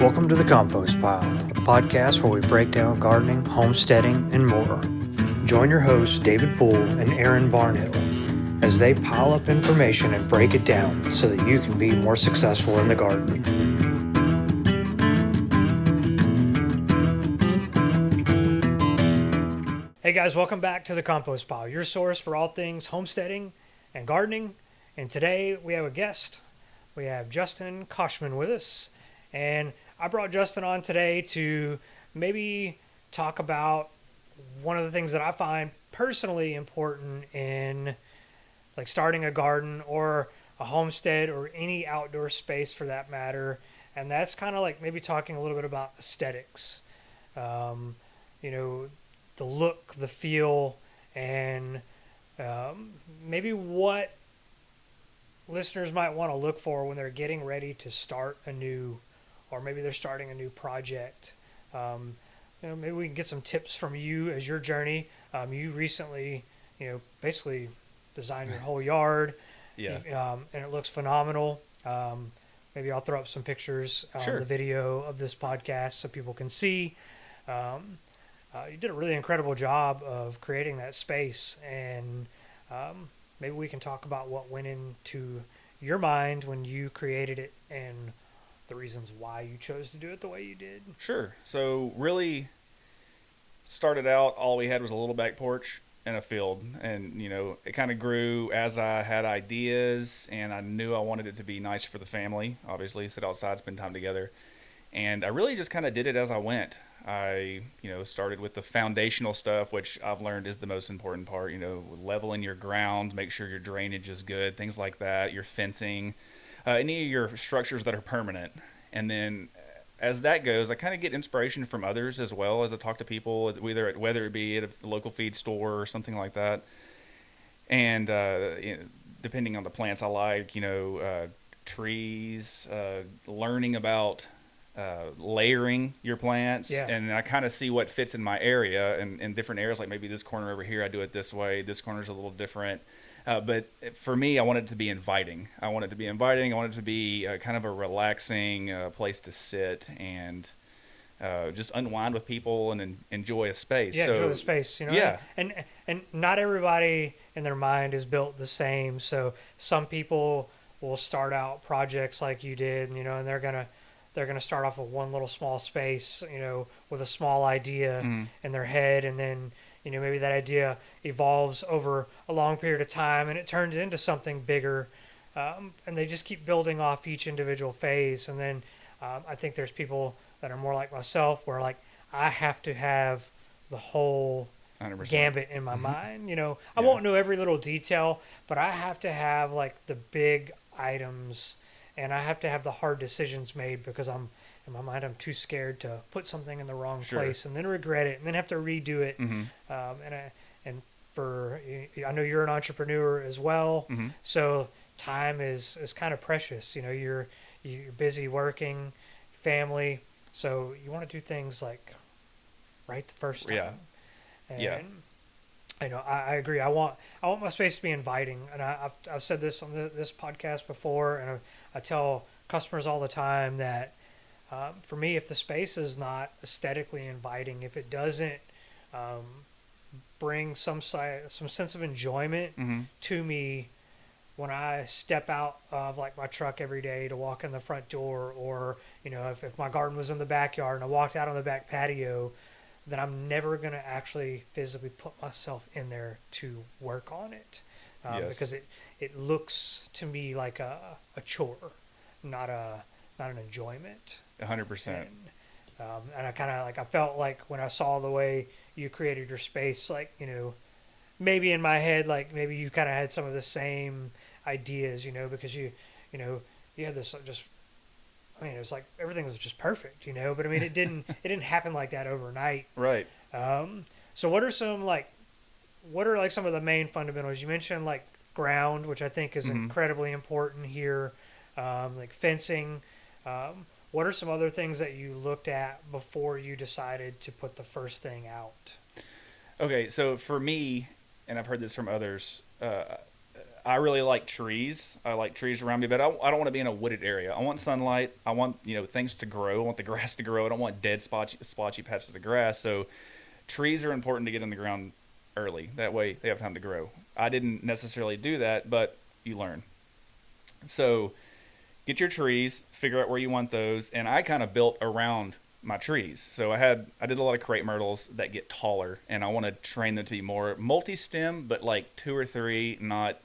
Welcome to the Compost Pile, a podcast where we break down gardening, homesteading, and more. Join your hosts, David Poole and Aaron Barnhill, as they pile up information and break it down so that you can be more successful in the garden. Hey guys, welcome back to the Compost Pile, your source for all things homesteading and gardening. And today we have a guest. We have Justin Coshman with us. And I brought Justin on today to maybe talk about one of the things that I find personally important in like starting a garden or a homestead or any outdoor space for that matter. And that's kind of like maybe talking a little bit about aesthetics. The look, the feel, and maybe what listeners might want to look for when they're getting ready to start a new, or maybe they're starting a new project. Maybe we can get some tips from you as your journey. You recently, basically designed your whole yard. Yeah. And it looks phenomenal. Maybe I'll throw up some pictures on the video of this podcast so people can see. You did a really incredible job of creating that space, and maybe we can talk about what went into your mind when you created it and the reasons why you chose to do it the way you did. Sure. So really started out, all we had was a little back porch and a field, and it kind of grew as I had ideas, and I knew I wanted it to be nice for the family, obviously sit outside, spend time together, and I really just kind of did it as I went. I started with the foundational stuff, which I've learned is the most important part, leveling your ground, make sure your drainage is good, things like that, your fencing, any of your structures that are permanent. And then as that goes, I kind of get inspiration from others as well as I talk to people, whether it be at a local feed store or something like that. And depending on the plants I like, trees, learning about layering your plants, and I kind of see what fits in my area and in different areas. Like maybe this corner over here, I do it this way. This corner's a little different. But for me, I want it to be inviting. I want it to be kind of a relaxing place to sit and just unwind with people and enjoy a space. Yeah, enjoy the space, Yeah. And not everybody in their mind is built the same. So some people will start out projects like you did, and they're gonna start off with one little small space, with a small idea in their head, and then maybe that idea evolves over a long period of time and it turns into something bigger, and they just keep building off each individual phase. And then I think there's people that are more like myself, where like I have to have the whole 100%. gambit in my mind. I won't know every little detail, but I have to have like the big items. And I have to have the hard decisions made because in my mind, I'm too scared to put something in the wrong place and then regret it and then have to redo it. I know you're an entrepreneur as well, so time is kind of precious. You're busy working, family, so you want to do things like right the first time. I agree. I want my space to be inviting, and I've said this on this podcast before, and I tell customers all the time that for me, if the space is not aesthetically inviting, if it doesn't bring some sense of enjoyment to me when I step out of like my truck every day to walk in the front door, or if my garden was in the backyard and I walked out on the back patio, then I'm never going to actually physically put myself in there to work on it, because it looks to me like a chore, not an enjoyment. 100%. And I kind of I felt like when I saw the way you created your space, like maybe in my head, like maybe you kind of had some of the same ideas, because you had this just. It was like everything was just perfect, but it didn't happen like that overnight. Right. So what are some some of the main fundamentals? You mentioned like ground, which I think is incredibly important here, like fencing. What are some other things that you looked at before you decided to put the first thing out? Okay. So for me, and I've heard this from others, I really like trees. I like trees around me, but I don't want to be in a wooded area. I want sunlight. I want, things to grow. I want the grass to grow. I don't want dead splotchy patches of grass. So trees are important to get in the ground early. That way they have time to grow. I didn't necessarily do that, but you learn. So get your trees, figure out where you want those, and I kind of built around my trees. So I did a lot of crepe myrtles that get taller, and I want to train them to be more multi-stem, but like 2 or 3, not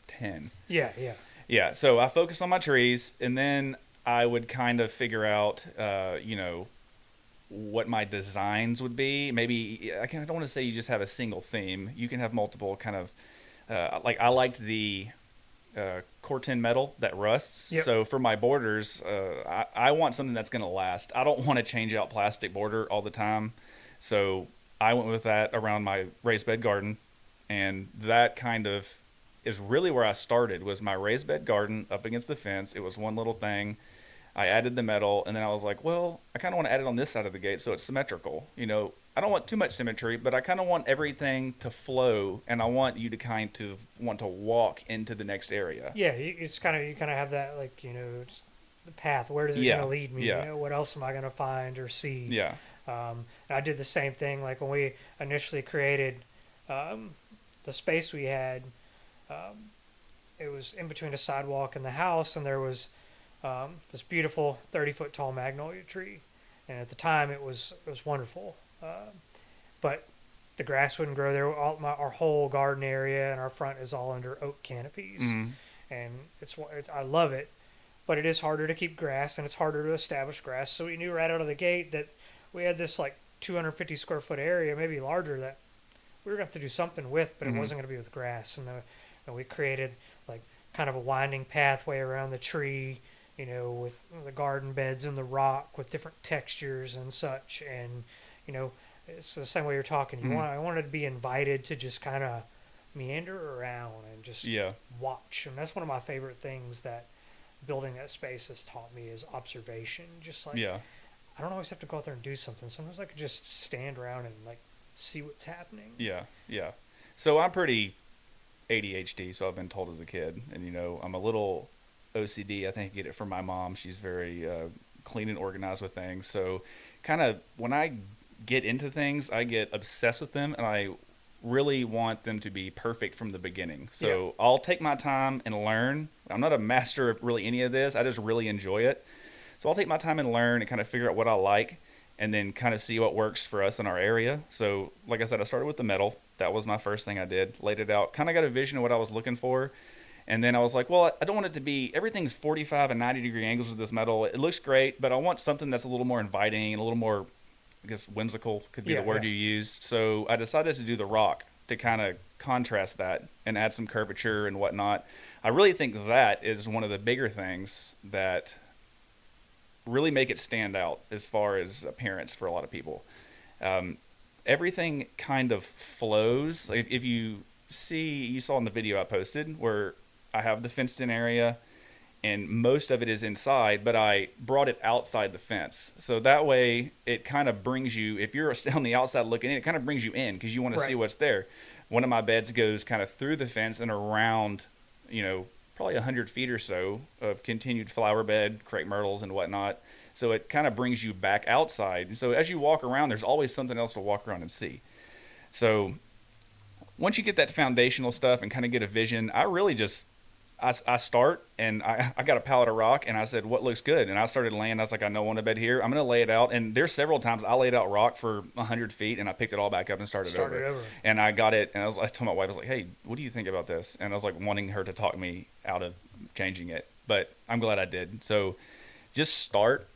10. Yeah, yeah. Yeah, so I focused on my trees, and then I would kind of figure out, what my designs would be. Maybe I don't want to say you just have a single theme. You can have multiple kind of like I liked the Corten metal that rusts. Yep. So for my borders, I want something that's going to last. I don't want to change out plastic border all the time. So I went with that around my raised bed garden, and that kind of is really where I started. Was my raised bed garden up against the fence. It was one little thing. I added the metal, and then I was like, well, I kind of want to add it on this side of the gate so it's symmetrical. I don't want too much symmetry, but I kind of want everything to flow, and I want you to kind of want to walk into the next area. Yeah, it's kind of, you kind of have that, like, it's the path. Where does it Yeah, going to lead me? yeah, What else am I going to find or see? yeah. And I did the same thing. Like when we initially created the space we had, it was in between a sidewalk and the house, and there was this beautiful 30-foot tall magnolia tree. And at the time, it was wonderful. But the grass wouldn't grow there. Our whole garden area and our front is all under oak canopies, Mm-hmm. and it's I love it. But it is harder to keep grass, and it's harder to establish grass. So we knew right out of the gate that we had this like 250 square foot area, maybe larger, that we were going to have to do something with, but it Mm-hmm. wasn't going to be with grass. And we created like kind of a winding pathway around the tree, with the garden beds and the rock with different textures and such. And, it's the same way you're talking. Mm-hmm. I wanted to be invited to just kind of meander around and just Yeah. watch. And that's one of my favorite things that building that space has taught me is observation. Just like, Yeah. I don't always have to go out there and do something. Sometimes I could just stand around and like see what's happening. Yeah. Yeah. So I'm pretty ADHD, so I've been told as a kid. And, I'm a little OCD. I think I get it from my mom. She's very clean and organized with things. So kind of when I get into things, I get obsessed with them, and I really want them to be perfect from the beginning. So I'll take my time and learn. I'm not a master of really any of this. I just really enjoy it. So I'll take my time and learn and kind of figure out what I like, and then kind of see what works for us in our area. So like I said, I started with the metal. That was my first thing I did. Laid it out, kind of got a vision of what I was looking for. And then I was like, well, I don't want it to be, everything's 45 and 90 degree angles with this metal. It looks great, but I want something that's a little more inviting and a little more, I guess, whimsical could be the word you used. So I decided to do the rock to kind of contrast that and add some curvature and whatnot. I really think that is one of the bigger things that really make it stand out as far as appearance for a lot of people. Everything kind of flows. If you saw in the video I posted where I have the fenced in area and most of it is inside, but I brought it outside the fence. So that way it kind of brings you, if you're on the outside looking in, it kind of brings you in because you want to see what's there. One of my beds goes kind of through the fence and around, probably 100 feet or so of continued flower bed, crepe myrtles and whatnot. So it kind of brings you back outside. And so as you walk around, there's always something else to walk around and see. So once you get that foundational stuff and kind of get a vision, I really just, I start and I got a pallet of rock and I said, what looks good? And I started laying, I was like, I know I want a bed here. I'm going to lay it out. And there's several times I laid out rock for 100 feet and I picked it all back up and started over. And I got it. And I told my wife, I was like, hey, what do you think about this? And I was like wanting her to talk me out of changing it, but I'm glad I did. So just start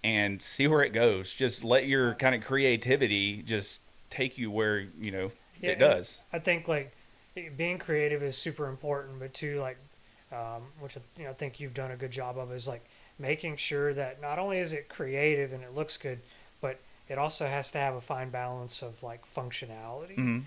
and see where it goes. Just let your kind of creativity just take you where, it does. I think like being creative is super important, but too like, which I think you've done a good job of, is like making sure that not only is it creative and it looks good, but it also has to have a fine balance of like functionality. Mm-hmm.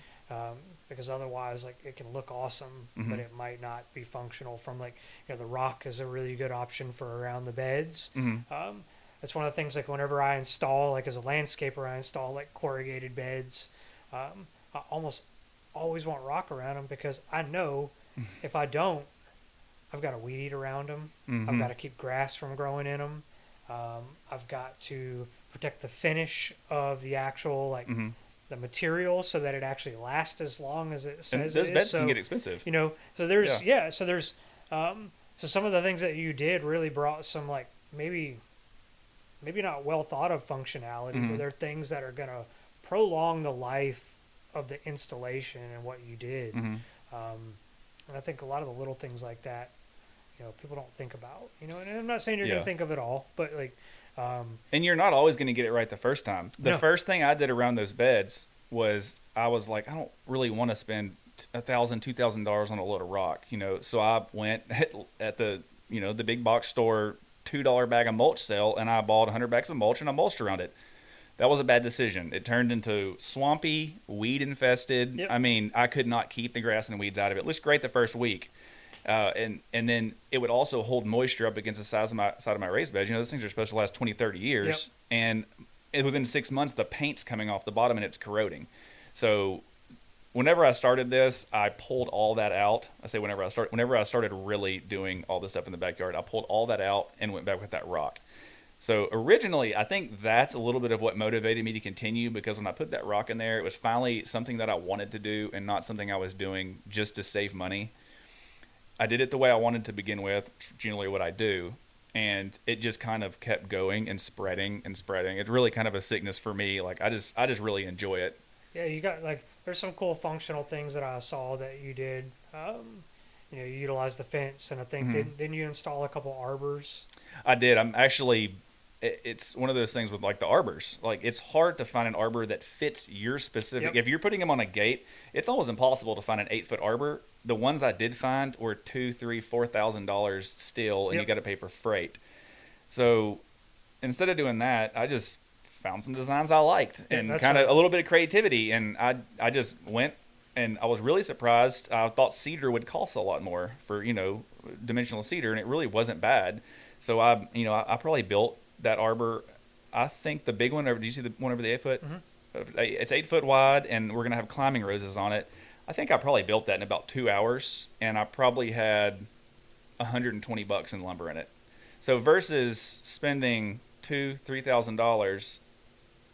Because otherwise, like it can look awesome, Mm-hmm. but it might not be functional. From like, the rock is a really good option for around the beds. Mm-hmm. That's one of the things, like whenever I install, like as a landscaper, I install like corrugated beds. I almost always want rock around them because I know if I don't, I've got to weed eat around them. I've got to keep grass from growing in them. I've got to protect the finish of the actual the material so that it actually lasts as long as it And says those it is. beds So can get expensive. so there's Yeah. so there's so some of the things that you did really brought some maybe not well thought of functionality, but they're things that are gonna prolong the life of the installation and what you did. And I think a lot of the little things like that, people don't think about. And I'm not saying you're Yeah. gonna think of it all, but And you're not always going to get it right the first time. The No. first thing I did around those beds was I was like, I don't really want to spend $1,000, $2,000 on a load of rock, So I went at the the big box store $2 bag of mulch sale, and I bought 100 bags of mulch and I mulched around it. That was a bad decision. It turned into swampy, weed infested. Yep. I mean, I could not keep the grass and weeds out of it. It looks great the first week. And then it would also hold moisture up against the side of my raised beds. Those things are supposed to last 20, 30 years. Yep. And within 6 months, the paint's coming off the bottom and it's corroding. So whenever I started this, I pulled all that out. I say whenever I started really doing all this stuff in the backyard, I pulled all that out and went back with that rock. So originally, I think that's a little bit of what motivated me to continue, because when I put that rock in there, it was finally something that I wanted to do and not something I was doing just to save money. I did it the way I wanted to begin with, generally what I do, and it just kind of kept going and spreading and spreading. It's really kind of a sickness for me. Like I just really enjoy it. yeah, you got there's some cool functional things that I saw that you did. You utilized the fence, and I think didn't you install a couple arbors? I did. I'm actually. It's one of those things with like the arbors. Like it's hard to find an arbor that fits your specific. Yep. If you're putting them on a gate, it's almost impossible to find an 8-foot arbor. The ones I did find were $2,000, $3,000, $4,000 still, and Yep. you got to pay for freight. So instead of doing that, I just found some designs I liked Yeah, and that's kind of right. a little bit of creativity, and I just went. And I was really surprised. I thought cedar would cost a lot more for dimensional cedar, and it really wasn't bad. So I probably built that arbor. I think the big one over. Do you see the one over the 8-foot? It's 8 foot wide, and we're gonna have climbing roses on it. I think I probably built that in about 2 hours, and I probably had $120 in lumber in it. So versus spending $2,000-$3,000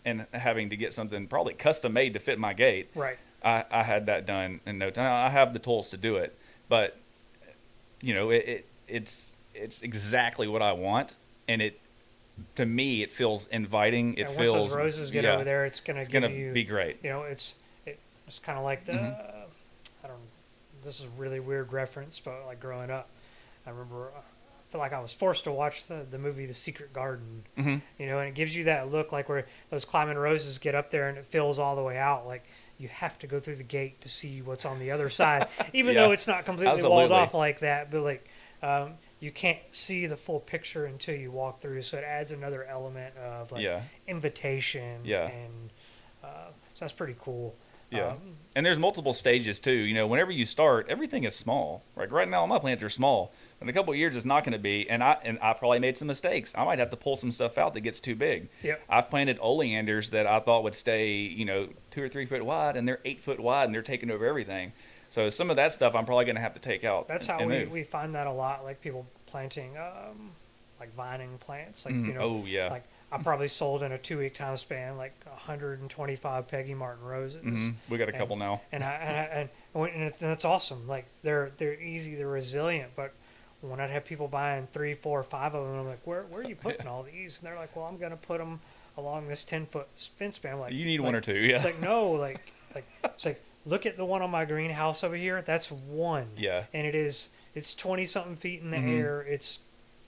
and having to get something probably custom made to fit my gate, Right. I had that done in no time. I have the tools to do it, but it's exactly what I want, and to me it feels inviting. It And feels once those roses get over there, it's gonna it's give gonna you. be great. It's kind of like the. I don't. This is a really weird reference, but like growing up, I remember. I feel like I was forced to watch the movie The Secret Garden. And it gives you that look like where those climbing roses get up there and it fills all the way out. Like you have to go through the gate to see what's on the other side, even Yeah, though it's not completely absolutely. walled off like that. But you can't see the full picture until you walk through, so it adds another element of invitation. Yeah. And so that's pretty cool. Yeah. And there's multiple stages too. Whenever you start, everything is small. Like right now, my plants are small. In a couple of years, it's not going to be. And I probably made some mistakes. I might have to pull some stuff out that gets too big. Yep. I've planted oleanders that I thought would stay, 2 or 3 foot wide, and they're 8 foot wide, and they're taking over everything. So some of that stuff I'm probably going to have to take out. That's how we find that a lot. Like people planting like vining plants. Like Oh yeah. Like I probably sold in a 2-week time span like 125 Peggy Martin roses. We got a couple now. And it's awesome. Like they're easy, they're resilient. But when I'd have people buying 3, 4, 5 of them, I'm like, where are you putting all these? And they're like, well, I'm gonna put them along this 10-foot fence span. I'm like, You need one or two, yeah. It's like no, like it's like look at the one on my greenhouse over here. That's one. Yeah. And it's 20 something feet in the air. It's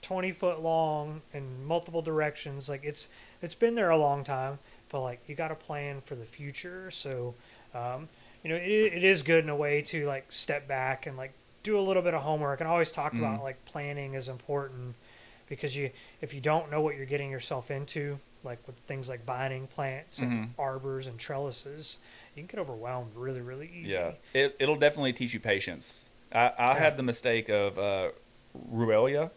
20 foot long in multiple directions. Like it's been there a long time, but like you got to plan for the future. So, it is good in a way to like step back and like do a little bit of homework. And I always talk about like planning is important because if you don't know what you're getting yourself into, like with things like vining plants and arbors and trellises, you can get overwhelmed really, really easy. Yeah. It'll definitely teach you patience. I had the mistake of Ruelia,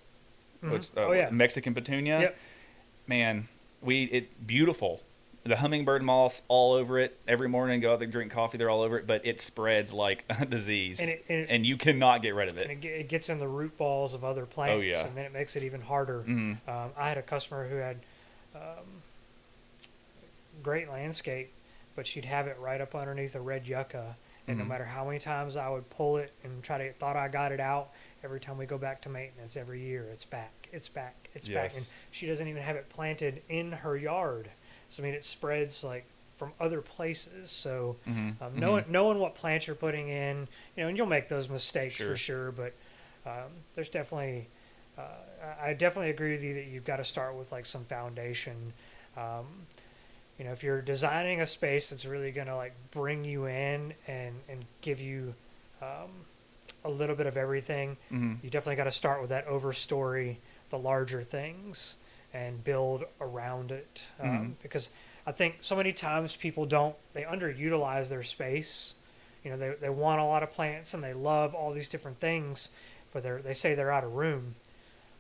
which Mexican petunia. Yep. Man, beautiful. the hummingbird moths all over it every morning. Go out there, drink coffee, they're all over it, but it spreads like a disease, and you cannot get rid of it. And it gets in the root balls of other plants, Oh, yeah. and then it makes it even harder. I had a customer who had great landscape, but she'd have it right up underneath a red yucca, and no matter how many times I would pull it and thought I got it out, every time we go back to maintenance every year, it's back, it's back, it's back. Yes. And she doesn't even have it planted in her yard. So, I mean, it spreads like from other places. So, knowing what plants you're putting in, and you'll make those mistakes for sure, but there's definitely, I definitely agree with you that you've got to start with like some foundation. If you're designing a space that's really going to like bring you in and give you a little bit of everything, you definitely got to start with that overstory, the larger things, and build around it. Because I think so many times people they underutilize their space. They want a lot of plants and they love all these different things, but they say they're out of room.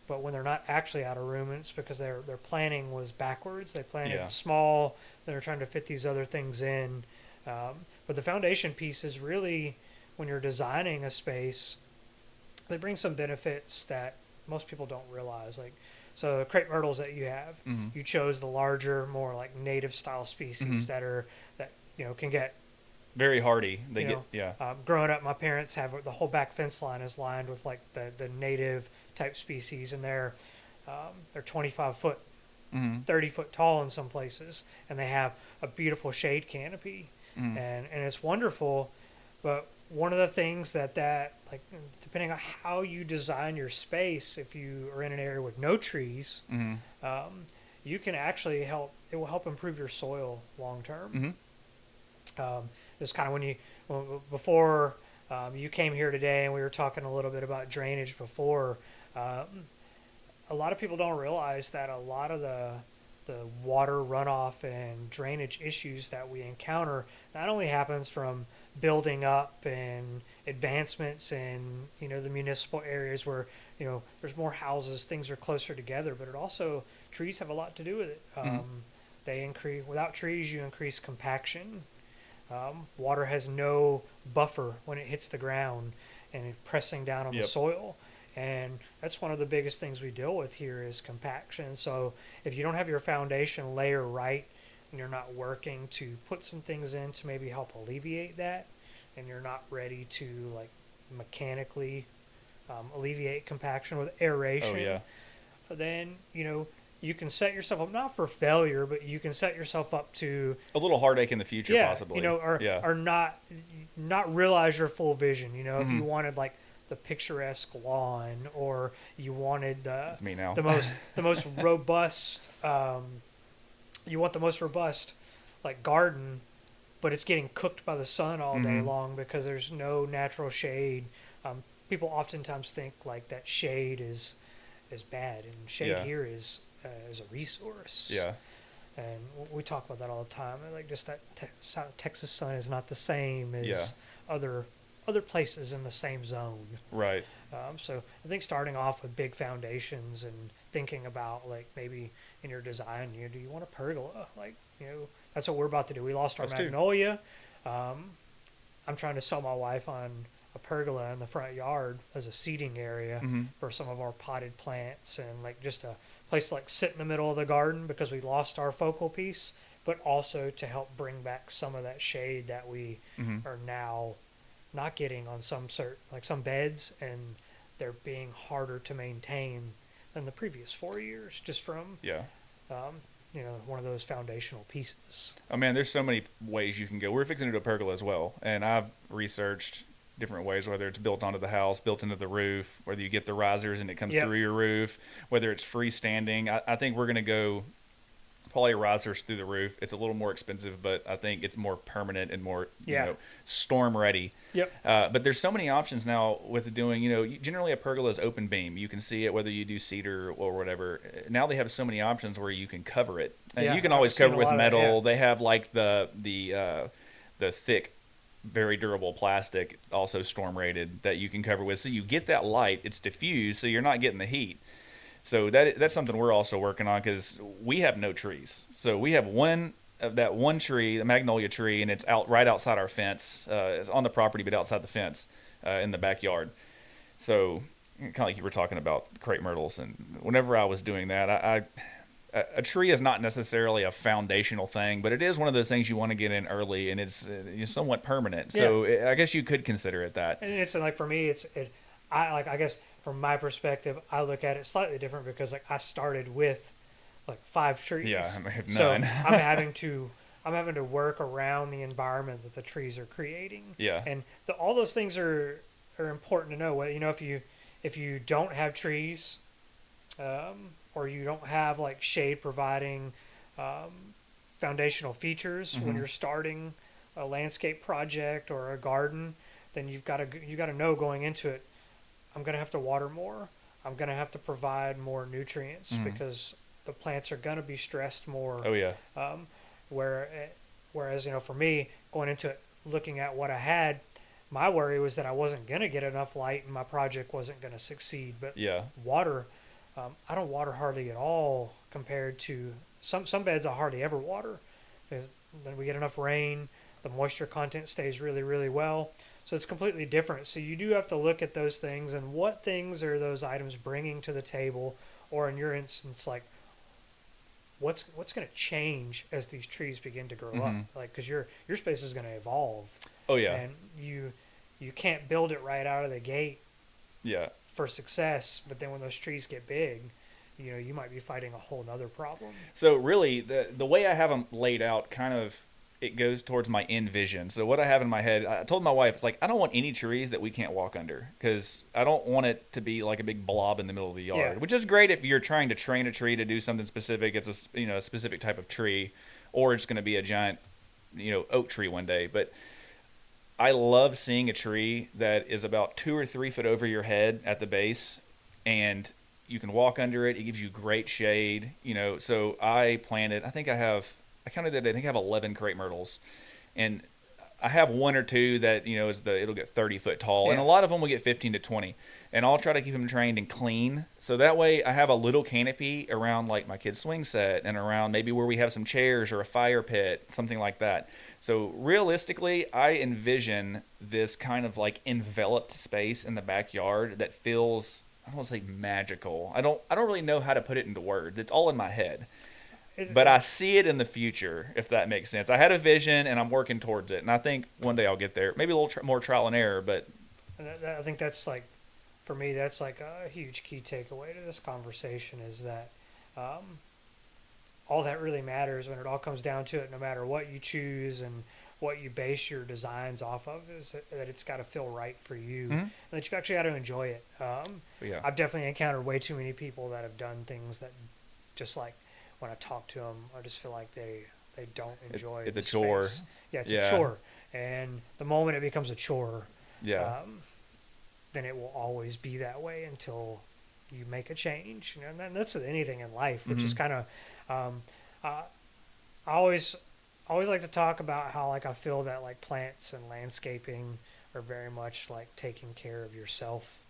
But when they're not actually out of room, it's because their planning was backwards. They planted small. They're trying to fit these other things in. But the foundation piece is really, when you're designing a space, they bring some benefits that most people don't realize. Like, so the crepe myrtles that you have, you chose the larger, more like native style species that can get very hardy. Growing up, my parents have the whole back fence line is lined with like the native type species, and they're 25 foot, 30 foot tall in some places, and they have a beautiful shade canopy, and it's wonderful. But one of the things that like, depending on how you design your space, if you are in an area with no trees, you can actually it will help improve your soil long term. It's kind of before you came here today, and we were talking a little bit about drainage before. A lot of people don't realize that a lot of the water runoff and drainage issues that we encounter not only happens from building up and advancements in the municipal areas where there's more houses, things are closer together, but it also, trees have a lot to do with it. Without trees, you increase compaction. Water has no buffer when it hits the ground and it's pressing down on the soil. And that's one of the biggest things we deal with here is compaction. So if you don't have your foundation layer right, and you're not working to put some things in to maybe help alleviate that, and you're not ready to like mechanically alleviate compaction with aeration, then you can set yourself up not for failure, but you can set yourself up to a little heartache in the future, possibly. Or not realize your full vision. If you wanted like the picturesque lawn, or you wanted That's me now. the most robust, you want the most robust like garden, but it's getting cooked by the sun all day long because there's no natural shade. People oftentimes think like that shade is bad, and shade here is a resource. Yeah. And we talk about that all the time. Like, just that Texas sun is not the same as other places in the same zone. Right. So I think starting off with big foundations and thinking about like maybe in your design, do you want a pergola? Like, that's what we're about to do. We lost our magnolia. I'm trying to sell my wife on a pergola in the front yard as a seating area for some of our potted plants, and like just a place to like sit in the middle of the garden because we lost our focal piece, but also to help bring back some of that shade that we are now not getting on some beds, and they're being harder to maintain than the previous 4 years, just from one of those foundational pieces. Oh man, there's so many ways you can go. We're fixing to do a pergola as well, and I've researched different ways, whether it's built onto the house, built into the roof, whether you get the risers and it comes through your roof, whether it's freestanding. I think we're going to go probably risers through the roof. It's a little more expensive, but I think it's more permanent and more storm ready. But there's so many options now with doing, generally a pergola is open beam. You can see it whether you do cedar or whatever. Now they have so many options where you can cover it. And you can always cover with metal. They have like the thick, very durable plastic, also storm rated, that you can cover with. So you get that light, it's diffused, so you're not getting the heat. So that's something we're also working on, because we have no trees. So we have one that one tree, the magnolia tree, and it's out right outside our fence. It's on the property, but outside the fence in the backyard. So kind of like you were talking about crepe myrtles, and whenever I was doing that, a tree is not necessarily a foundational thing, but it is one of those things you want to get in early, and it's somewhat permanent. So I guess you could consider it that. And it's like for me, I guess from my perspective, I look at it slightly different because like I started with like 5 trees. Yeah, I have so none. I'm having to work around the environment that the trees are creating. Yeah. And all those things are important to know. You know, if you don't have trees, or you don't have like shade providing foundational features when you're starting a landscape project or a garden, then you got to know going into it, I'm going to have to water more. I'm going to have to provide more nutrients because the plants are going to be stressed more. Oh yeah. Whereas, you know, for me, going into it, looking at what I had, my worry was that I wasn't going to get enough light and my project wasn't going to succeed. But water, I don't water hardly at all compared to some beds I hardly ever water. Because then we get enough rain, the moisture content stays really, really well. So it's completely different. So you do have to look at those things and what things are those items bringing to the table, or in your instance, like what's going to change as these trees begin to grow up, like because your space is going to evolve. Oh yeah. And you can't build it right out of the gate. Yeah. For success, but then when those trees get big, you know, you might be fighting a whole nother problem. So really, the way I have them laid out, kind of, it goes towards my end vision. So what I have in my head, I told my wife, it's like, I don't want any trees that we can't walk under, because I don't want it to be like a big blob in the middle of the yard, which is great if you're trying to train a tree to do something specific. It's a specific type of tree, or it's going to be a giant, oak tree one day. But I love seeing a tree that is about 2 or 3 foot over your head at the base, and you can walk under it. It gives you great shade, So I planted, I counted that, I think I have 11 crepe myrtles, and I have 1 or 2 that, it'll get 30 foot tall, and a lot of them will get 15 to 20, and I'll try to keep them trained and clean. So that way I have a little canopy around like my kid's swing set and around maybe where we have some chairs or a fire pit, something like that. So realistically, I envision this kind of like enveloped space in the backyard that feels, I don't want to say magical. I don't really know how to put it into words. It's all in my head. But I see it in the future, if that makes sense. I had a vision, and I'm working towards it. And I think one day I'll get there. Maybe a little more trial and error, but... I think that's like, for me, that's like a huge key takeaway to this conversation is that all that really matters when it all comes down to it, no matter what you choose and what you base your designs off of, is that it's got to feel right for you, and that you've actually got to enjoy it. I've definitely encountered way too many people that have done things that just like, when I talk to them, I just feel like they don't enjoy it's the a chore. space. Yeah, it's a chore. And the moment it becomes a chore, then it will always be that way until you make a change. And that's anything in life, which is kind of, I always like to talk about how like I feel that like plants and landscaping are very much like taking care of yourself.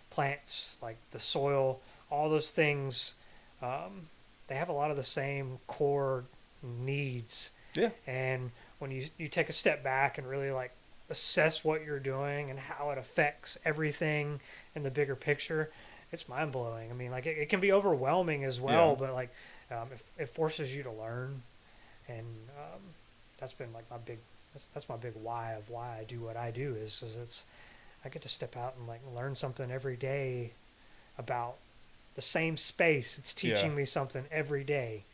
Plants, like the soil, all those things, they have a lot of the same core needs. Yeah. And when you take a step back and really like assess what you're doing and how it affects everything in the bigger picture, it's mind blowing. I mean, like it can be overwhelming as well, but like it forces you to learn, and that's been like that's my big why of why I do what I do is I get to step out and like learn something every day about the same space. It's teaching me something every day.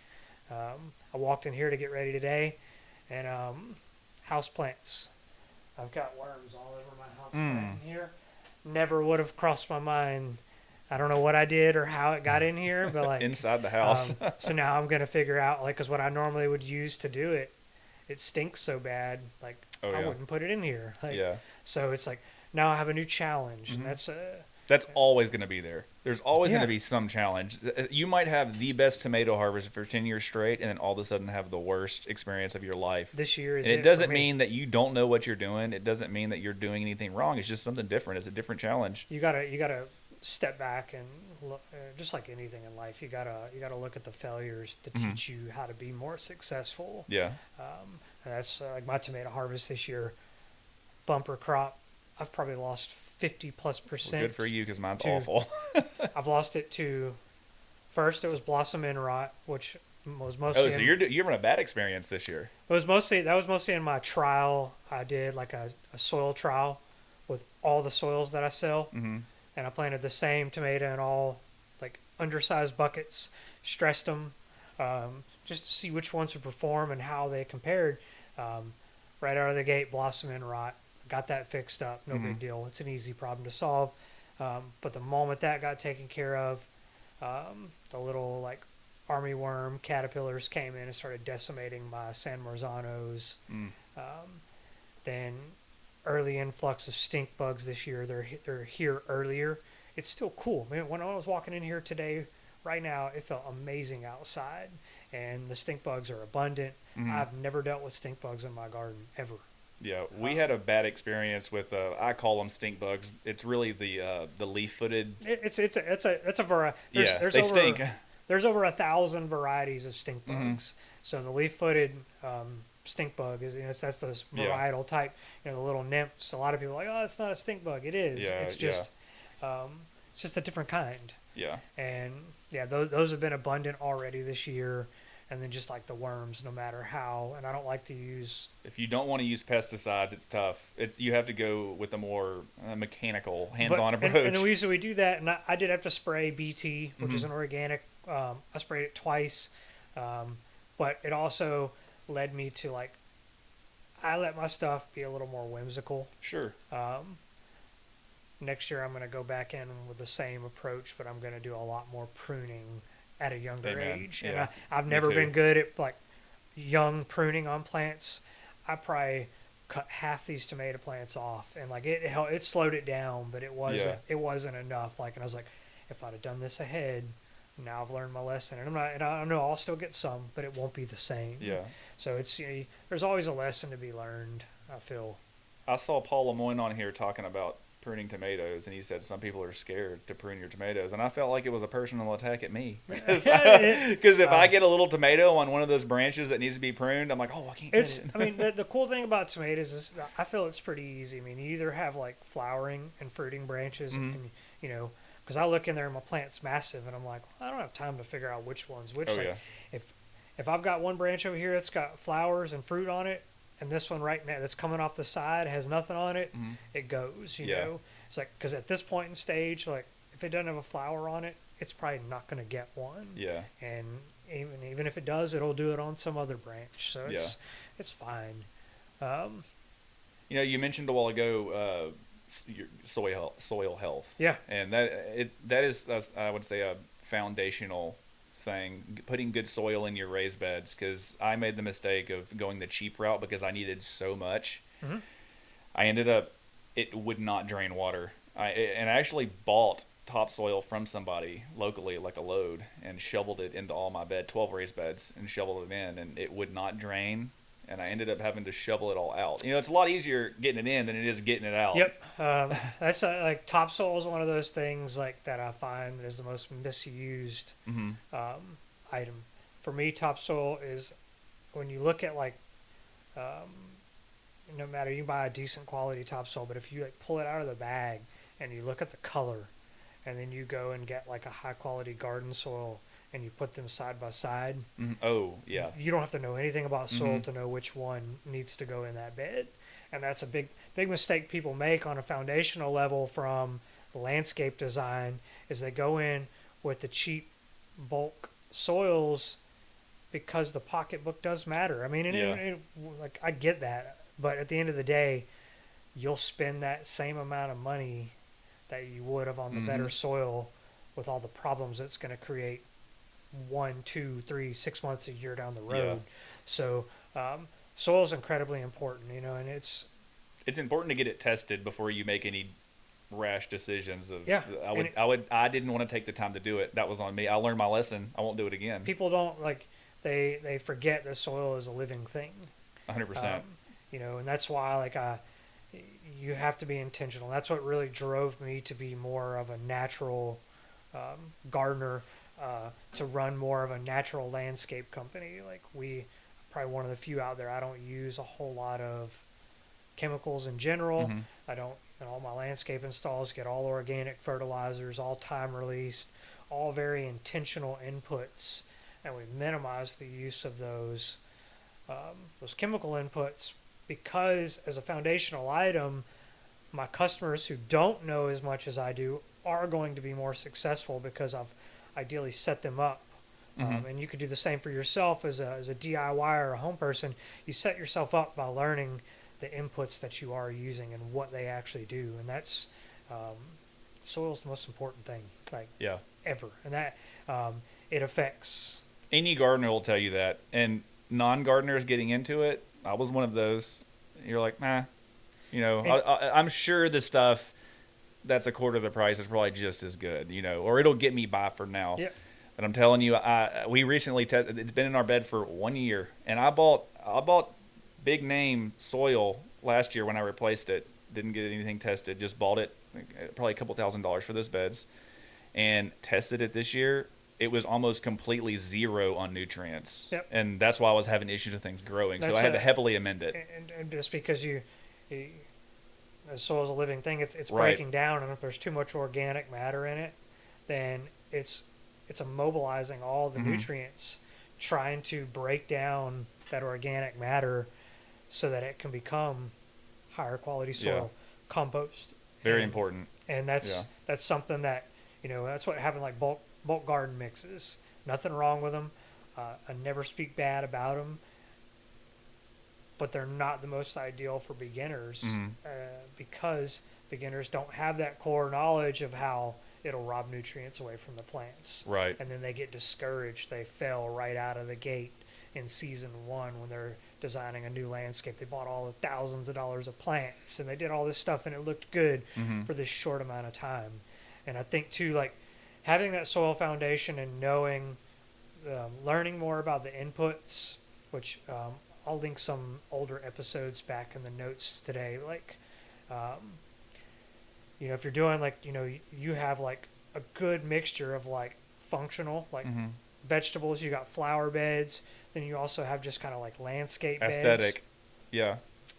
I walked in here to get ready today, and house plants. I've got worms all over my house plant in here. Never would have crossed my mind. I don't know what I did or how it got in here, but like inside the house. So now I'm gonna figure out, like, because what I normally would use to do it, it stinks so bad. Like I wouldn't put it in here. Like, so it's like now I have a new challenge, and that's always going to be there. There's always going to be some challenge. You might have the best tomato harvest for 10 years straight, and then all of a sudden have the worst experience of your life. This year is and it doesn't mean that you don't know what you're doing. It doesn't mean that you're doing anything wrong. It's just something different. It's a different challenge. You gotta step back and look, just like anything in life, you gotta look at the failures to Hmm. teach you how to be more successful. Yeah. And that's like my tomato harvest this year, bumper crop. I've probably lost 50 plus Well, good percent for you because mine's to. awful. I've lost it to. First, it was blossom end rot, which was Oh, mostly so in. you're having a bad experience this year. It was mostly that was mostly in my trial. I did like a soil trial with all the soils that I sell, Mm-hmm. and I planted the same tomato in all like undersized buckets, stressed them, just to see which ones would perform and how they compared. Um, right out of the gate, blossom and rot. Got that fixed up. No Mm-hmm. big deal. It's an easy problem to solve. But the moment that got taken care of, the little like army worm caterpillars came in and started decimating my San Marzanos. Mm. Um, then early influx of stink bugs this year. They're here earlier. It's still cool. Man, when I was walking in here today, right now, it felt amazing outside, and the stink bugs are abundant. Mm-hmm. I've never dealt with stink bugs in my garden ever. Yeah, we had a bad experience with I call them stink bugs. It's really the leaf-footed. It's a variety. Yeah, There's they over stink. there's over 1,000 varieties of stink Mhm. bugs. So the leaf-footed stink bug is that's this Yeah. varietal type. The little nymphs. A lot of people are like, oh, it's not a stink bug. It is. Yeah, It's just a different kind. Yeah. And yeah, those have been abundant already this year. And then just like the worms, no matter how. And I don't like to use. If you don't want to use pesticides, it's tough. You have to go with a more mechanical, But, hands-on and approach. the reason we do that, and I did have to spray BT, which is Mhm. an organic. I sprayed it twice, but it also led me to like I let my stuff be a little more whimsical. Sure. Next year, I'm going to go back in with the same approach, but I'm going to do a lot more pruning at a younger Amen. age. Yeah, And I've me never too. been good at like young pruning on plants. I probably cut half these tomato plants off, and like it slowed it down, but it wasn't enough. Like, and I was like, if I'd have done this ahead, now I've learned my lesson, and I know I'll still get some, but it won't be the same. Yeah. So it's there's always a lesson to be learned. I feel. I saw Paul Lemoyne on here talking about pruning tomatoes, and he said some people are scared to prune your tomatoes, and I felt like it was a personal attack at me because if I get a little tomato on one of those branches that needs to be pruned, I'm like, oh, I can't get It's. it. I mean, the cool thing about tomatoes is I feel it's pretty easy. I mean, you either have like flowering and fruiting branches, Mhm. and because I look in there and my plant's massive, and I'm like, well, I don't have time to figure out which one's which. Oh, Like, yeah. if I've got one branch over here that's got flowers and fruit on it, and this one right now that's coming off the side has nothing on it, Mhm. it goes. You Yeah. know, it's like because at this point in stage, like if it doesn't have a flower on it, it's probably not going to get one. Yeah. And even if it does, it'll do it on some other branch. So it's fine. Um, You mentioned a while ago your soil health. yeah. And that is, I would say, a foundational thing, putting good soil in your raised beds, because I made the mistake of going the cheap route because I needed so much. Mhm. I ended up, it would not drain water. I actually bought topsoil from somebody locally, like a load, and shoveled it into all my 12 raised beds, and shoveled it in, and it would not drain. And I ended up having to shovel it all out. It's a lot easier getting it in than it is getting it out. Yep. That's like topsoil is one of those things like that I find is the most misused Hmm. item. For me, topsoil is when you look at like, no matter you buy a decent quality topsoil, but if you like pull it out of the bag and you look at the color, and then you go and get like a high quality garden soil and you put them side by side, Oh, yeah. you don't have to know anything about soil Mhm. to know which one needs to go in that bed. And that's a big mistake people make on a foundational level from landscape design is they go in with the cheap bulk soils because the pocketbook does matter. I mean, like I get that, but at the end of the day, you'll spend that same amount of money that you would have on the better soil with all the problems it's going to create 1, 2, 3, 6 months, a year down the road. Yeah. So soil is incredibly important, and it's important to get it tested before you make any rash decisions. Yeah. I didn't want to take the time to do it. That was on me. I learned my lesson. I won't do it again. people don't like they forget that soil is a living thing. 100%. And that's why like you have to be intentional. That's what really drove me to be more of a natural gardener, to run more of a natural landscape company. Like we, probably one of the few out there. I don't use a whole lot of chemicals in general. Mm-hmm. I don't. And all my landscape installs get all organic fertilizers, all time released, all very intentional inputs, and we minimize the use of those chemical inputs because as a foundational item, my customers who don't know as much as I do are going to be more successful because I've ideally set them up. Mm-hmm. And you could do the same for yourself as a DIY or a home person. You set yourself up by learning the inputs that you are using and what they actually do. And that's soil's the most important thing, like Yeah. ever. And that it affects. Any gardener will tell you that. And non-gardeners getting into it, I was one of those. You're like, nah. And, I'm sure the stuff that's a quarter of the price is probably just as good, or it'll get me by for now. yeah, But I'm telling you, we recently tested. It's been in our bed for 1 year, and I bought big name soil last year when I replaced it. Didn't get anything tested. Just bought it, probably a couple $1,000s for those beds, and tested it this year. It was almost completely zero on nutrients, Yep. and that's why I was having issues with things growing. So that's I had to heavily amend it. and just because you the soil's a living thing, it's Right. breaking down, and if there's too much organic matter in it, then it's immobilizing all the Mm-hmm. nutrients, trying to break down that organic matter so that it can become higher quality soil, compost. Very And- important. And that's something that that's what having like bulk garden mixes. Nothing wrong with them. I never speak bad about them, but they're not the most ideal for beginners Mm-hmm. because beginners don't have that core knowledge of how it'll rob nutrients away from the plants. Right. And then they get discouraged. They fail right out of the gate in season one when they're designing a new landscape. They bought all the thousands of dollars of plants and they did all this stuff and it looked good Mm-hmm. for this short amount of time. And I think too, like having that soil foundation and knowing, learning more about the inputs, which I'll link some older episodes back in the notes today. Like, if you're doing like, you have like a good mixture of like functional, like Mm-hmm. vegetables, you got flower beds, then you also have just kind of like landscape beds. Aesthetic. Yeah.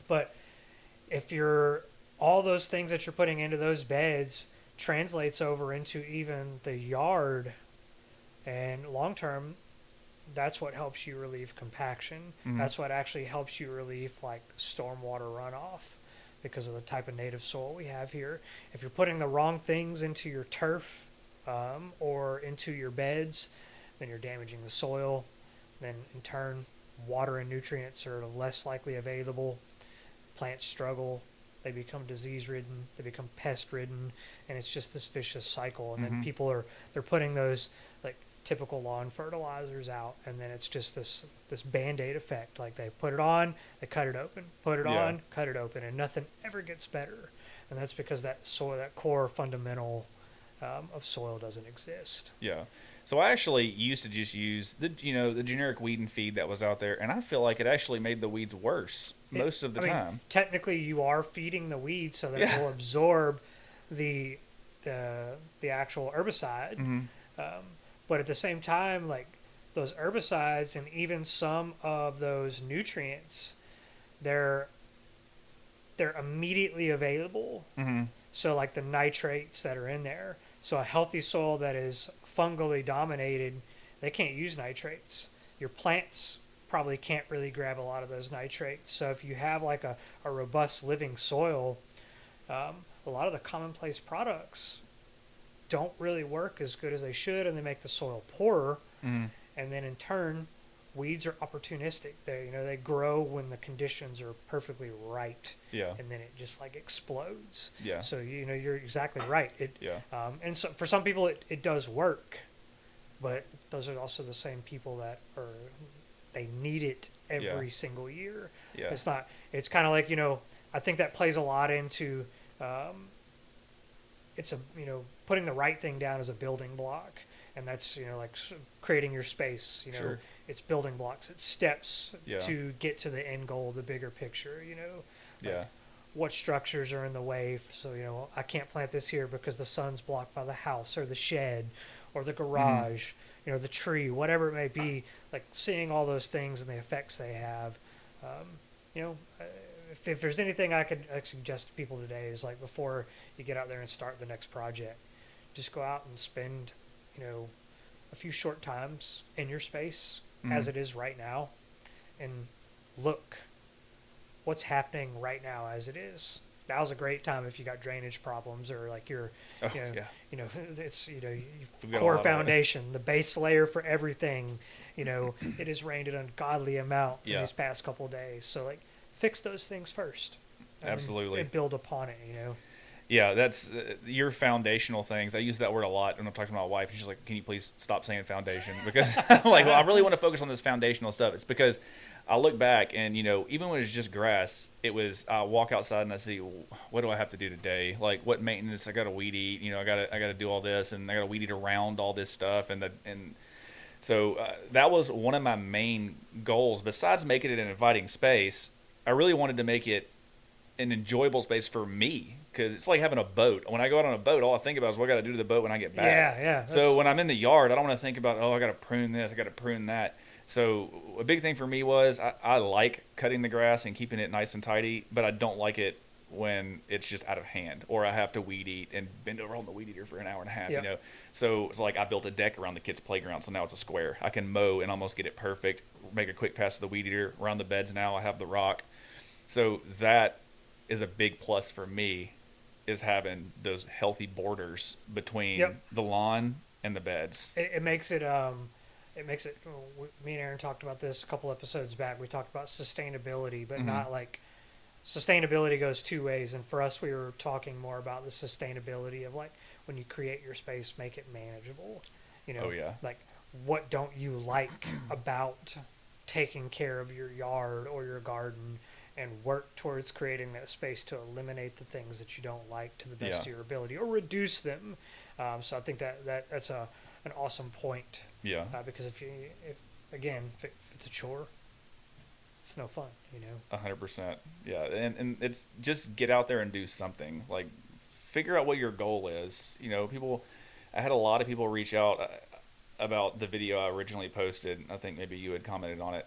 But if you're, all those things that you're putting into those beds translates over into even the yard, and long term, that's what helps you relieve compaction. Mm-hmm. That's what actually helps you relieve like stormwater runoff because of the type of native soil we have here. If you're putting the wrong things into your turf or into your beds, then you're damaging the soil. Then in turn, water and nutrients are less likely available. Plants struggle. They become disease ridden. They become pest ridden, and it's just this vicious cycle. And then Mm-hmm. they're putting those like typical lawn fertilizers out, and then it's just this band-aid effect. Like they put it on, they cut it open, put it Yeah. on, cut it open, and nothing ever gets better. And that's because that soil, that core fundamental of soil doesn't exist. Yeah. So I actually used to just use the generic weed and feed that was out there, and I feel like it actually made the weeds worse most of the time. Technically, you are feeding the weeds so that Yeah. it will absorb the actual herbicide. Mm-hmm. But at the same time, like those herbicides and even some of those nutrients, they're immediately available. Mm-hmm. So like the nitrates that are in there. So a healthy soil that is fungally dominated, they can't use nitrates. Your plants probably can't really grab a lot of those nitrates. So if you have like a robust living soil, a lot of the commonplace products don't really work as good as they should, and they make the soil poorer. Mm-hmm. And then in turn, weeds are opportunistic. They grow when the conditions are perfectly right, Yeah. and then it just like explodes. Yeah. So you're exactly right. Yeah. And so for some people it does work, but those are also the same people that they need it every single year. Yeah. It's kind of like, I think that plays a lot into putting the right thing down as a building block, and that's like creating your space. Sure. It's building blocks, it's steps Yeah. to get to the end goal, the bigger picture. Yeah. what structures are in the way. So, I can't plant this here because the sun's blocked by the house or the shed or the Hmm. garage, the tree, whatever it may be. Like seeing all those things and the effects they have. Um, you know, uh, if there's anything I suggest to people today is like before you get out there and start the next project, just go out and spend, you know, a few short times in your space Hmm. as it is right now and look what's happening right now as it is. Now's a great time if you got drainage problems or like you're, Oh you know, yeah, it's we've got a core lot of it. foundation, the base layer for everything. It has rained an ungodly amount in Yeah, these past couple of days. So like, fix those things first, absolutely. and build upon it. Yeah, that's your foundational things. I use that word a lot when I'm talking to my wife. She's like, "Can you please stop saying foundation?" Because I'm like, well, I really want to focus on this foundational stuff. It's because I look back and even when it's just grass, it was I walk outside and I see what do I have to do today? Like what maintenance? I got to weed eat. I got to do all this and I got to weed eat around all this stuff and so that was one of my main goals. Besides making it an inviting space, I really wanted to make it an enjoyable space for me because it's like having a boat. When I go out on a boat, all I think about is what I got to do to the boat when I get back. Yeah, yeah. So That's when I'm in the yard, I don't want to think about, oh, I got to prune this, I got to prune that. So a big thing for me was I like cutting the grass and keeping it nice and tidy, but I don't like it when it's just out of hand or I have to weed eat and bend over on the weed eater for an hour and a half, yeah, So it's like I built a deck around the kids' playground, so now it's a square. I can mow and almost get it perfect, make a quick pass to the weed eater. Around the beds now, I have the rock. So that is a big plus for me is having those healthy borders between yep. the lawn and the beds. It makes it me and Aaron talked about this a couple episodes back. We talked about sustainability, but Hmm. not like sustainability goes two ways. And for us, we were talking more about the sustainability of like when you create your space, make it manageable. Oh yeah, Like what don't you like about taking care of your yard or your garden, and work towards creating that space to eliminate the things that you don't like to the best yeah, of your ability or reduce them. So I think that's an awesome point, yeah, because if again if it's a chore, it's no fun. 100%. Yeah, and it's just get out there and do something. Like figure out what your goal is. People. I had a lot of people reach out about the video I originally posted. I think maybe you had commented on it,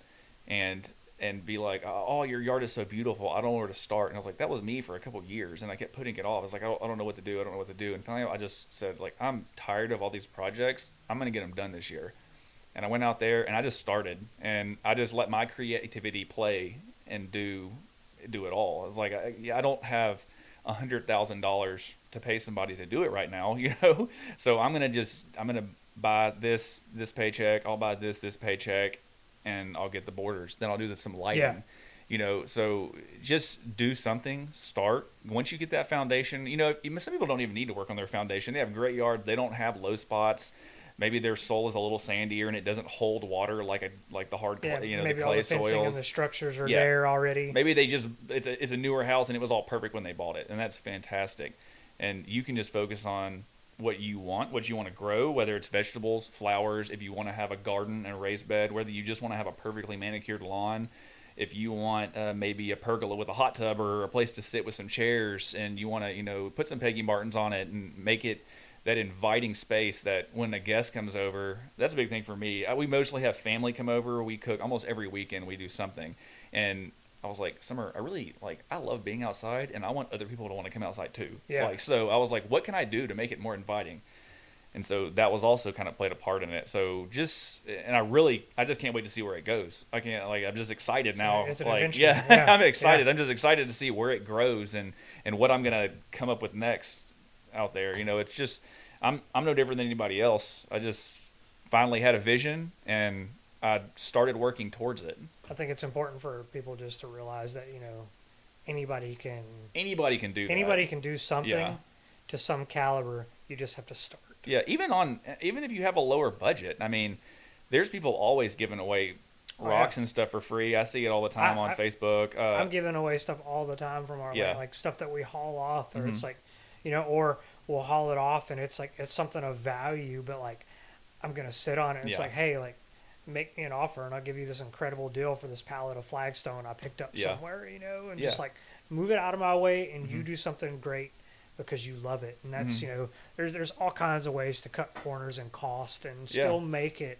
and be like, "Oh, your yard is so beautiful. I don't know where to start." And I was like, "That was me for a couple of years," and I kept putting it off. I was like, I don't know what to do. I don't know what to do." And finally, I just said, like, I'm tired of all these projects. I'm gonna get them done this year. And I went out there and I just started, and I just let my creativity play and do it all. It's like I don't have $100,000 to pay somebody to do it right now, So I'm gonna buy this paycheck. I'll buy this paycheck, and I'll get the borders. Then I'll do some Yeah, lighting, So just do something. Start once you get that foundation. Some people don't even need to work on their foundation. They have a great yard. They don't have low spots. Maybe their soil is a little sandier and it doesn't hold water like the hard yeah. clay, the Maybe all clay the fencing and soils. the structures are Yeah, there already. maybe it's a newer house and it was all perfect when they bought it, and that's fantastic. And you can just focus on what you want to grow, whether it's vegetables, flowers, if you want to have a garden and a raised bed, whether you just want to have a perfectly manicured lawn, if you want maybe a pergola with a hot tub or a place to sit with some chairs, and you want to put some Peggy Martins on it and make it that inviting space that when a guest comes over, that's a big thing for me. We mostly have family come over. We cook almost every weekend. We do something, and I was like, Summer, I love being outside, and I want other people to want to come outside too. Yeah, So I was like, what can I do to make it more inviting? And so that was also kind of played a part in it. So I just can't wait to see where it goes. I'm just excited now. it's an Like, adventure. yeah, Yeah, I'm yeah. excited. I'm just excited to see where it grows and what I'm gonna come up with next out there. It's just I'm no different than anybody else. I just finally had a vision and I started working towards it. I think it's important for people just to realize that anybody can Anybody can do that. anybody can do Yeah. something to some caliber. You just have to start. Yeah, even if you have a lower budget, I mean, there's people always giving away Oh yeah, rocks and stuff for free. I see it all the I, time on I Facebook. I'm giving away stuff all the time from our Yeah. like stuff that we haul off, or Hmm. it's like, or we'll haul it off and it's like it's something of value, but like I'm gonna sit on it. And it's Yeah. like, hey, like make me an offer and I'll give you this incredible deal for this pallet of flagstone I picked up Yeah. somewhere, and Yeah. just like move it out of my way and you Mhm. do something great because you love it. And that's, Mhm. there's all kinds of ways to cut corners and cost and Yeah. still make it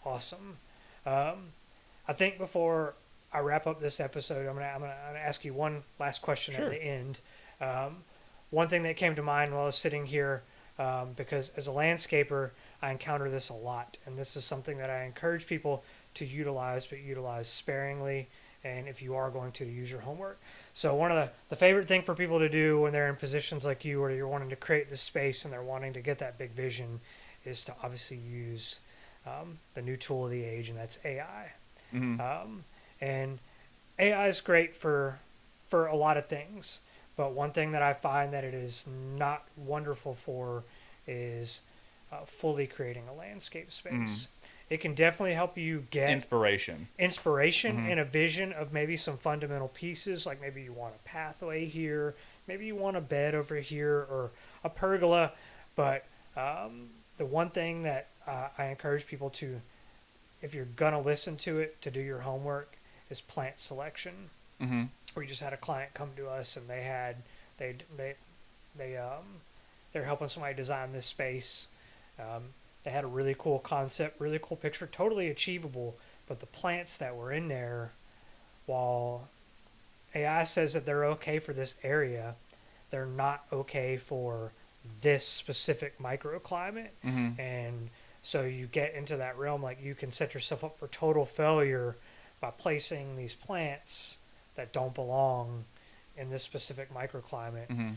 awesome. I think before I wrap up this episode, I'm gonna ask you one last question at Sure. the end. One thing that came to mind while I was sitting here, because as a landscaper, I encounter this a lot, and this is something that I encourage people to utilize, but utilize sparingly. And if you are going to use your homework, so one of the favorite thing for people to do when they're in positions like you, where you're wanting to create this space and they're wanting to get that big vision, is to obviously use the new tool of the age, and that's AI. Mhm. And AI is great for a lot of things, but one thing that I find that it is not wonderful for is fully creating a landscape space. It can definitely help you get Inspiration. inspiration Mhm. and a vision of maybe some fundamental pieces, like maybe you want a pathway here, maybe you want a bed over here, or a pergola. But the one thing that I encourage people to, if you're gonna listen to it, to do your homework, is plant selection. Mhm. We just had a client come to us and they they they're helping somebody design this space. They had a really cool concept, really cool picture, totally achievable, but the plants that were in there, while AI says that they're okay for this area, they're not okay for this specific microclimate. Mhm. And so you get into that realm, like you can set yourself up for total failure by placing these plants that don't belong in this specific microclimate. Mhm.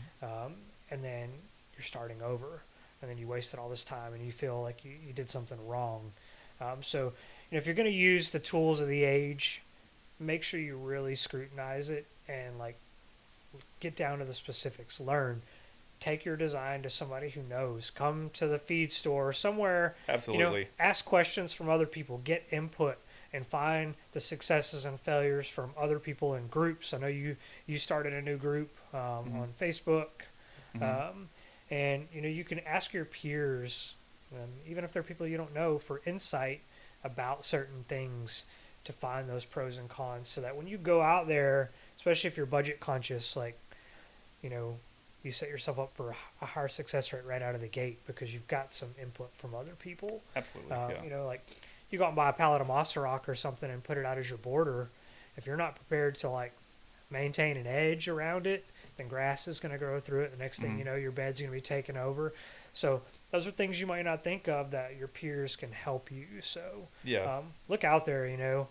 And then you're starting over, and then you wasted all this time and you feel like you did something wrong. So if you're going to use the tools of the age, make sure you really scrutinize it and like get down to the specifics. Learn. Take your design to somebody who knows. Come to the feed store somewhere. Absolutely. Ask questions from other people. Get input and find the successes and failures from other people in groups. I know you started a new group on Facebook, Mhm. and you can ask your peers, even if they're people you don't know, for insight about certain things to find those pros and cons, so that when you go out there, especially if you're budget conscious, like you know you set yourself up for a higher success rate right out of the gate because you've got some input from other people. Absolutely. Yeah. Like you go out and buy a pallet of moss rock or something and put it out as your border. If you're not prepared to like maintain an edge around it, then grass is going to grow through it. The next thing Mhm. you know, your bed's going to be taken over. So those are things you might not think of that your peers can help you. So Yeah. look out there,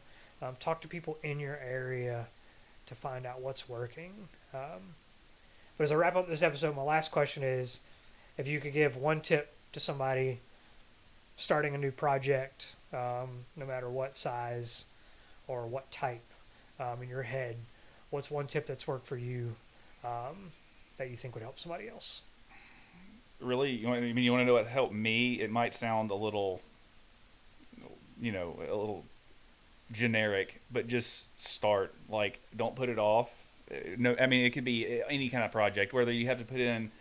talk to people in your area to find out what's working. But as I wrap up this episode, my last question is, if you could give one tip to somebody starting a new project, no matter what size or what type, in your head, what's one tip that's worked for you, that you think would help somebody else? Really, you want to know what helped me? It might sound a little generic, but just start. Like, don't put it off. No, I mean, it could be any kind of project, whether you have to put in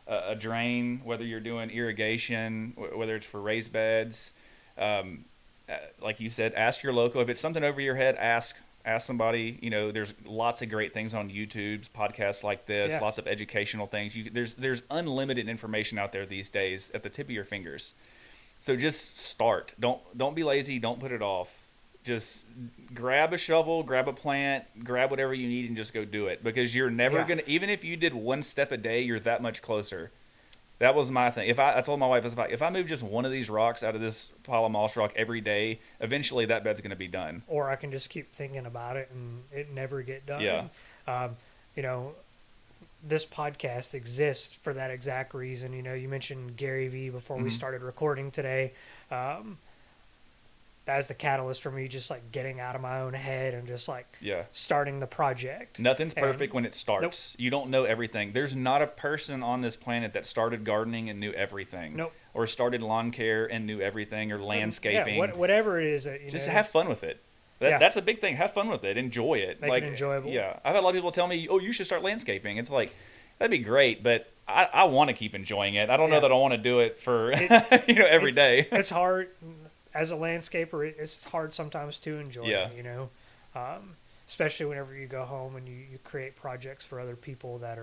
a drain, whether you're doing irrigation, whether it's for raised beds. Like you said, ask your local. If it's something over your head, ask somebody. There's lots of great things on YouTube's podcasts like this. Yeah. Lots of educational things. There's unlimited information out there these days at the tip of your fingers. So just start. Don't be lazy. Don't put it off. Just grab a shovel, grab a plant, grab whatever you need, and just go do it. Because you're never Yeah. gonna. Even if you did one step a day, you're that much closer. That was my thing. I told my wife, if I move just one of these rocks out of this pile of moss rock every day, eventually that bed's gonna be done. Or I can just keep thinking about it and it never get done. Yeah. Um, you know, this podcast exists for that exact reason. You mentioned Gary Vee before we Mhm. started recording today. That was the catalyst for me just like getting out of my own head and just like Yeah. starting the project. Nothing's And- perfect when it starts. You don't know everything. There's not a person on this planet that started gardening and knew everything. Nope. Or started lawn care and knew everything, or landscaping. Yeah, whatever it is that Just have fun with it. Yeah. That's a big thing. Have fun with it. Enjoy it. Make it enjoyable. Yeah. I've had a lot of people tell me, "Oh, you should start landscaping." It's like, that'd be great, but I want to keep enjoying it. I don't know Yeah. that I want to do it for every it's, day. It's hard. as a landscaper, it's hard sometimes to enjoy Yeah. it, um, especially whenever you go home and you create projects for other people that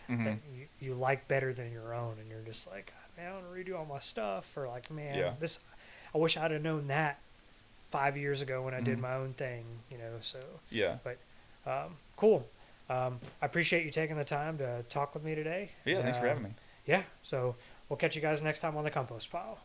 Hmm. you like better than your own, and you're just like, "God, man, I want to redo all my stuff," or like, man, Yeah. this, I wish I'd have known that 5 years ago when I did Hmm. my own thing, so, Yeah. but, cool. I appreciate you taking the time to talk with me today. Yeah. And, Thanks for having me. yeah, so we'll catch you guys next time on the Compost Pile.